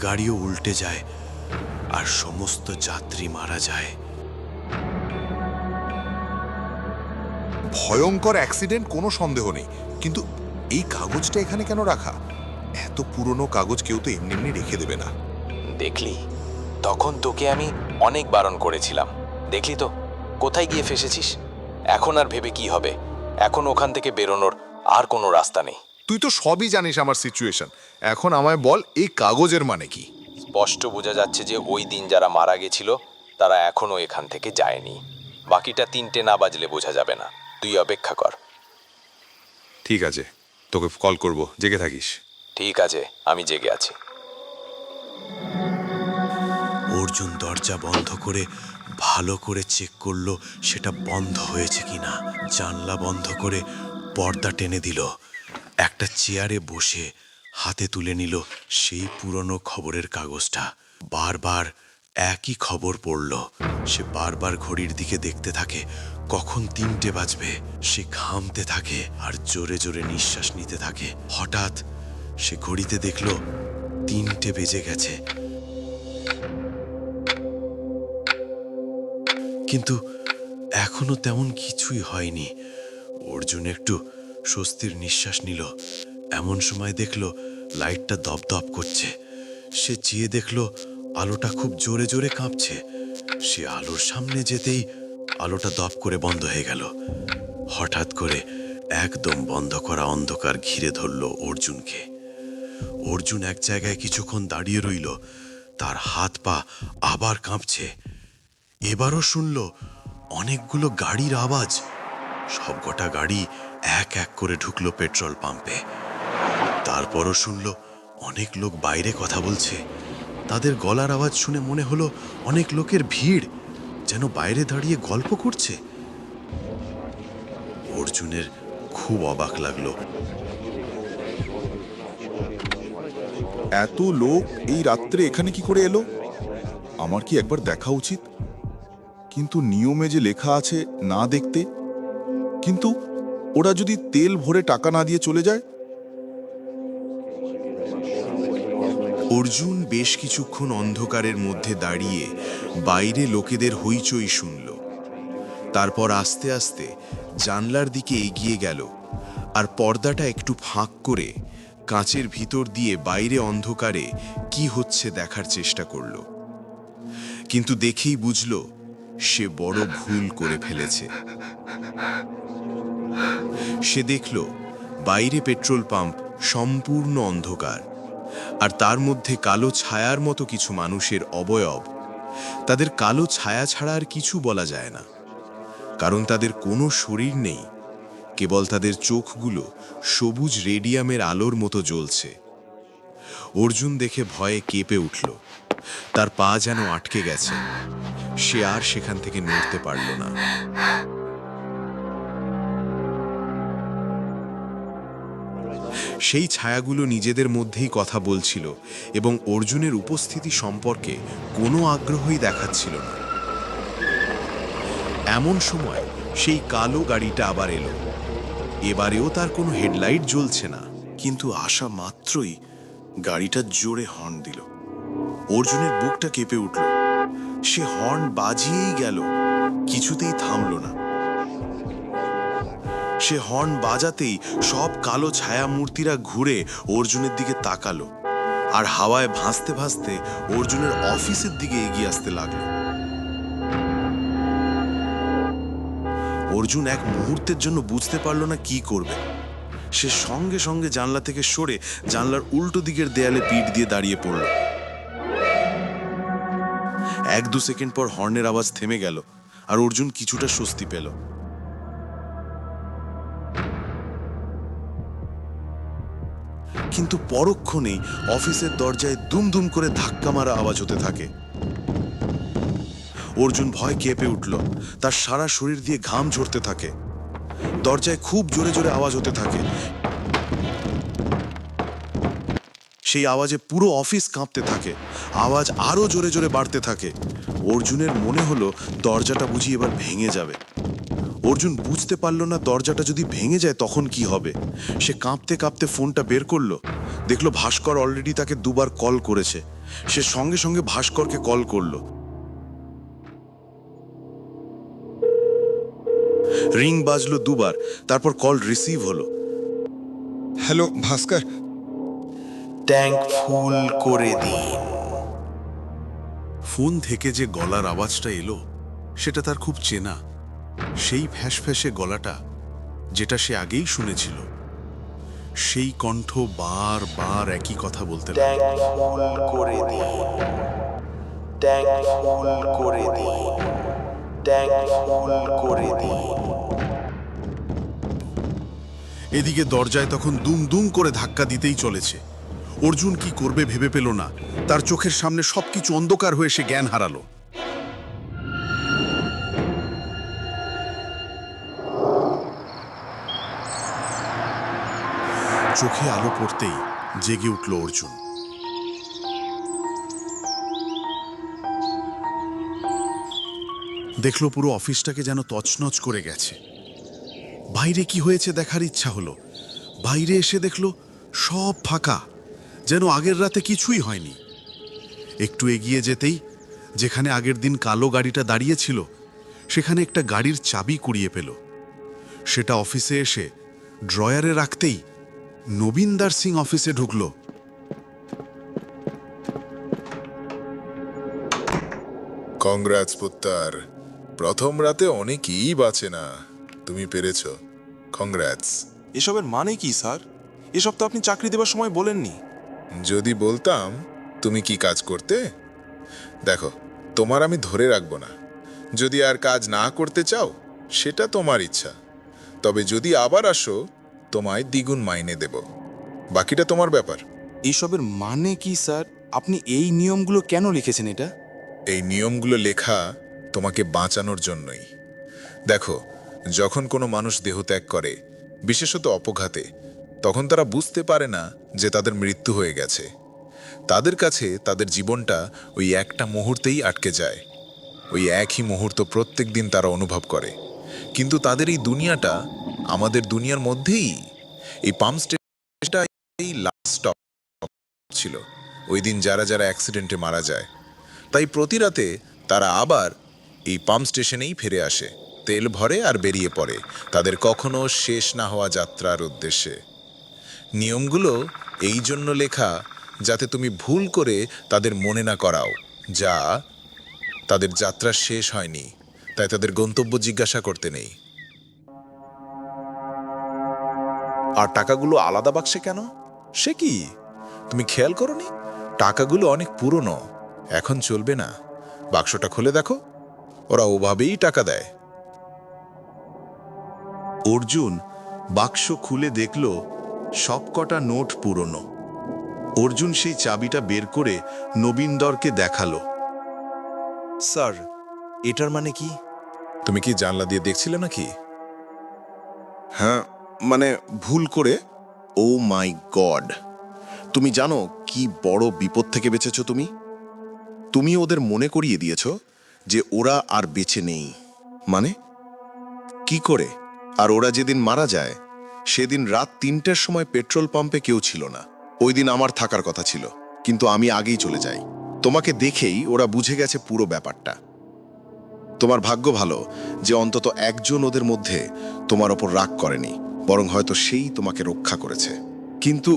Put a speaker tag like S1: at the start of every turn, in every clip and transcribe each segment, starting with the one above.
S1: গাড়িও উল্টে যায় আর সমস্ত যাত্রী মারা যায়।
S2: ভয়ঙ্কর অ্যাক্সিডেন্ট, কোনো সন্দেহ নেই, কিন্তু এই কাগজটা এখানে কেন রাখা? এত পুরনো কাগজ কেউ তো এমনি এমনি রেখে দেবে না।
S3: দেখলি, তখন তোকে আমি অনেক বারণ করেছিলাম। দেখলি তো কোথায় গিয়ে ফেসেছিস। এখন আর ভেবে কি হবে? এখন ওখান থেকে বেরোনোর আর কোনো রাস্তা নেই।
S2: তুই তো সবই জানিস আমার সিচুয়েশন। এখন আমায় বল, এই কাগজের মানে কি?
S3: স্পষ্ট বোঝা যাচ্ছে যে ওই দিন যারা মারা গেছিল তারা এখনো এখান থেকে যায়নি। বাকিটা 3টে না বাজলে বোঝা যাবে না। তুই অপেক্ষা কর।
S2: ঠিক আছে, তোকে কল করব, জেগে থাকিস।
S3: ঠিক আছে, আমি জেগে আছি।
S1: অর্জুন দরজা বন্ধ করে ভালো করে চেক করলো সেটা বন্ধ হয়েছে কিনা। জানলা বন্ধ করে পর্দা টেনে দিল। একটা চেয়ারে বসে হাতে তুলে নিল সেই পুরনো খবরের কাগজটা। বারবার একই খবর পড়ল। সে বারবার ঘড়ির দিকে দেখতে থাকে, কখন 3টে বাজবে। সে ঘামতে থাকে আর জোরে জোরে নিঃশ্বাস নিতে থাকে। হঠাৎ সে ঘড়িতে দেখল 3টে বেজে গেছে। কিন্তু এখনো তেমন কিছুই হয়নি। অর্জুন একটু স্বস্তির নিঃশ্বাস নিল। এমন সময় দেখল লাইটটা দপদপ করছে। সে চেয়ে দেখল আলোটা খুব জোরে জোরে কাঁপছে। সে আলোর সামনে যেতেই আলোটা দপ করে বন্ধ হয়ে গেল। হঠাৎ করে একদম বন্ধ করা অন্ধকার ঘিরে ধরল অর্জুনকে। অর্জুন এক জায়গায় কিছুক্ষণ দাঁড়িয়ে রইল। তার হাত পা আবার কাঁপছে। এবারও শুনল অনেকগুলো গাড়ির আওয়াজ। সবকটা গাড়ি এক এক করে ঢুকলো পেট্রোল পাম্পে। তারপরও শুনল অনেক লোক বাইরে কথা বলছে। তাদের গলার আওয়াজ শুনে মনে হলো অনেক লোকের ভিড়, যেন বাইরে দাঁড়িয়ে গল্প করছে। অর্জুনের খুব অবাক লাগলো।
S2: এত লোক এই রাত্রে এখানে কি করে এলো? আমার কি একবার দেখা উচিত? কিন্তু নিয়মে যে লেখা আছে না দেখতে। কিন্তু ওরা যদি তেল ভরে টাকা না দিয়ে চলে যায়?
S1: অর্জুন বেশ কিছুক্ষণ অন্ধকারের মধ্যে দাঁড়িয়ে বাইরে লোকেদের হইচই শুনল। তারপর আস্তে আস্তে জানলার দিকে এগিয়ে গেল আর পর্দাটা একটু ফাঁক করে কাঁচের ভিতর দিয়ে বাইরে অন্ধকারে কি হচ্ছে দেখার চেষ্টা করল। কিন্তু দেখেই বুঝল সে বড় ভুল করে ফেলেছে। সে দেখল বাইরে পেট্রোল পাম্প সম্পূর্ণ অন্ধকার, আর তার মধ্যে কালো ছায়ার মতো কিছু মানুষের অবয়ব। তাদের কালো ছায়া ছাড়া আর কিছু বলা যায় না, কারণ তাদের কোনো শরীর নেই। কেবল তাদের চোখগুলো সবুজ রেডিয়ামের আলোর মতো জ্বলছে। অর্জুন দেখে ভয়ে কেঁপে উঠল। তার পা যেন আটকে গেছে। সে আর সেখান থেকে নড়তে পারল না। সেই ছায়াগুলো নিজেদের মধ্যেই কথা বলছিল এবং অর্জুনের উপস্থিতি সম্পর্কে কোনো আগ্রহই দেখাচ্ছিল না। এমন সময় সেই কালো গাড়িটা আবার এলো। এবারেও তার কোনো হেডলাইট জ্বলছে না, কিন্তু আসা মাত্রই গাড়িটা জোরে হর্ন দিল। অর্জুনের বুকটা কেঁপে উঠল। সে হর্ন বাজিয়েই গেল, কিছুতেই থামল না। সে হর্ন বাজাতেই সব কালো ছায়া মূর্তিরা ঘুরে অর্জুনের দিকে তাকালো আর হাওয়ায় ভাসতে ভাসতে অর্জুনের অফিসের দিকে এগিয়ে আসতে লাগলো। অর্জুন এক মুহূর্তের জন্য বুঝতে পারল না কি করবে। সে সঙ্গে সঙ্গে জানলা থেকে সরে জানলার উল্টো দিকের দেয়ালে পিঠ দিয়ে দাঁড়িয়ে পড়ল। 1-2 সেকেন্ড পর হর্নের আওয়াজ থেমে গেল আর অর্জুন কিছুটা স্বস্তি পেল। কিন্তু পরক্ষণেই অফিসের দরজায় দুমদুম করে ধাক্কা মারা আওয়াজ হতে থাকে। অর্জুন ভয় কেঁপে উঠল। তার সারা শরীর দিয়ে ঘাম ঝরতে থাকে। দরজায় খুব জোরে জোরে আওয়াজ হতে থাকে। সেই আওয়াজে পুরো অফিস কাঁপতে থাকে। আওয়াজ আরো জোরে জোরে বাড়তে থাকে। অর্জুনের মনে হলো দরজাটা বুঝি এবার ভেঙে যাবে। অর্জুন বুঝতে পারল না দরজাটা যদি ভেঙে যায় তখন কি হবে। সে কাঁপতে কাঁপতে ফোনটা বের করলো। দেখলো ভাস্কর অলরেডি তাকে 2বার কল করেছে।
S2: সে সঙ্গে সঙ্গে ভাস্করকে কল করলো। রিং বাজলো দুবার, তারপর কল রিসিভ হলো।
S4: হ্যালো ভাস্কর,
S1: ট্যাঙ্ক ফুল করে দিন। ফোন থেকে যে গলার আওয়াজটা এলো সেটা তার খুব চেনা, সেই ফ্যাঁসফ্যাঁসে গলাটা যেটা সে আগেই শুনেছিল। সেই কণ্ঠ বার বার একই কথা বলতে লাগলো।
S3: ট্যাঙ্ক ফুল করে দিন, ট্যাঙ্ক ফুল করে দিন, ট্যাঙ্ক ফুল করে দিন।
S1: এদিকে দরজায় তখন দুম দুম করে ধাক্কা দিতেই চলেছে। অর্জুন কি করবে ভেবে পেল না। তার চোখের সামনে সবকিছু অন্ধকার হয়ে সে জ্ঞান হারালো। চোখে আলো পড়তেই জেগে উঠল অর্জুন। দেখলো পুরো অফিসটাকে যেন তছনছ করে গেছে। বাইরে কি হয়েছে দেখার ইচ্ছা হলো। বাইরে এসে দেখলো সব ফাঁকা, যেন আগের রাতে কিছুই হয়নি। একটু এগিয়ে যেতেই যেখানে আগের দিন কালো গাড়িটা দাঁড়িয়েছিল সেখানে একটা গাড়ির চাবি কুড়িয়ে পেল। সেটা অফিসে এসে ড্রয়ারে রাখতেই নবীনদার সিং অফিসে ঢুকলো।
S5: কংগ্রাটস পুত্তার, প্রথম রাতে অনেকেই বাঁচে না, তুমি পেরেছো। কংগ্রাটস।
S4: এসবের মানে কি স্যার? এসব তো আপনি চাকরি দেওয়ার সময় বলেননি।
S5: যদি বলতাম তুমি কি কাজ করতে? দেখো, তোমার আমি ধরে রাখবো না। যদি আর কাজ না করতে চাও সেটা তোমার ইচ্ছা, তবে যদি আবার আসো তোমায় দ্বিগুণ মাইনে দেব, বাকিটা তোমার ব্যাপার।
S4: এসবের মানে কি স্যার? আপনি এই নিয়মগুলো কেন লিখেছেন এটা?
S5: এই নিয়মগুলো লেখা তোমাকে বাঁচানোর জন্যই। দেখো, যখন কোনো মানুষ দেহত্যাগ করে, বিশেষত অপঘাতে, তখন তারা বুঝতে পারে না যে তাদের মৃত্যু হয়ে গেছে। তাদের কাছে তাদের জীবনটা ওই একটা মুহূর্তেই আটকে যায়। ওই একই মুহূর্ত প্রত্যেক দিন তারা অনুভব করে। কিন্তু তাদের এই দুনিয়াটা আমাদের দুনিয়ার মধ্যেই। এই পাম্প স্টেশনটা এই লাস্ট স্টপ ছিল ওই দিন যারা যারা অ্যাক্সিডেন্টে মারা যায়। তাই প্রতি রাতে তারা আবার এই পাম্প স্টেশনেই ফিরে আসে, তেল ভরে আর বেরিয়ে পড়ে তাদের কখনো শেষ না হওয়া যাত্রার উদ্দেশ্যে। নিয়মগুলো এই জন্য লেখা যাতে তুমি ভুল করে তাদের মনে না করাও যা তাদের যাত্রা শেষ হয়নি, তাই তাদের গন্তব্য জিজ্ঞাসা করতে নেই। আর টাকাগুলো আলাদা বাক্সে কেন? সে কি, তুমি খেয়াল করোনি? টাকাগুলো অনেক পুরনো, এখন চলবে না। বাক্সটা খুলে দেখো, ওরা ওভাবেই টাকা দেয়।
S1: অর্জুন বাক্স খুলে দেখল সবকটা নোট পুরনো। অর্জুন সেই চাবিটা বের করে নবীনদরকে দেখালো।
S6: স্যার, এটার মানে কি?
S5: তুমি কি জানলা দিয়ে দেখছিলে নাকি?
S2: হ্যাঁ, মানে ভুল করে। ও মাই গড, তুমি জানো কি বড় বিপদ থেকে বেঁচেছো তুমি? তুমি ওদের মনে করিয়ে দিয়েছ যে ওরা আর বেঁচে নেই। মানে কি করে? আর ওরা যেদিন মারা যায় সেদিন রাত 3টের সময় পেট্রোল পাম্পে কেউ ছিল না। ওই দিন আমার থাকার কথা ছিল, কিন্তু আমি আগেই চলে যাই। তোমাকে দেখেই ওরা বুঝে গেছে পুরো ব্যাপারটা। তোমার ভাগ্য ভালো যে অন্তত একজন ওদের মধ্যে তোমার ওপর রাগ করেনি, বরং হয়তো সেই তোমাকে রক্ষা করেছে। কিন্তু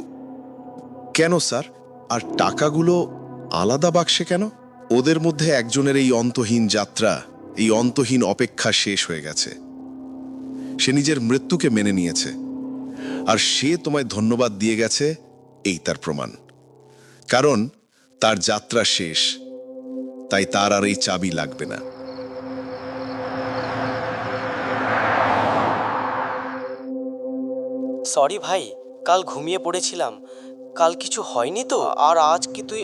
S2: কেন স্যার? আর টাকাগুলো আলাদা বাক্সে কেন? ওদের মধ্যে একজনের এই অন্তহীন যাত্রা, এই অন্তহীন অপেক্ষা শেষ হয়ে গেছে। সে নিজের মৃত্যুকে মেনে নিয়েছে, আর সে তোমায় ধন্যবাদ দিয়ে গেছে, এই তার প্রমাণ। কারণ তার যাত্রা শেষ, তাই তার আর এই চাবি লাগবে না।
S7: সরি ভাই, কাল ঘুমিয়ে পড়েছিলাম। কাল কিছু হয়নি তো? আর আজ কি তুই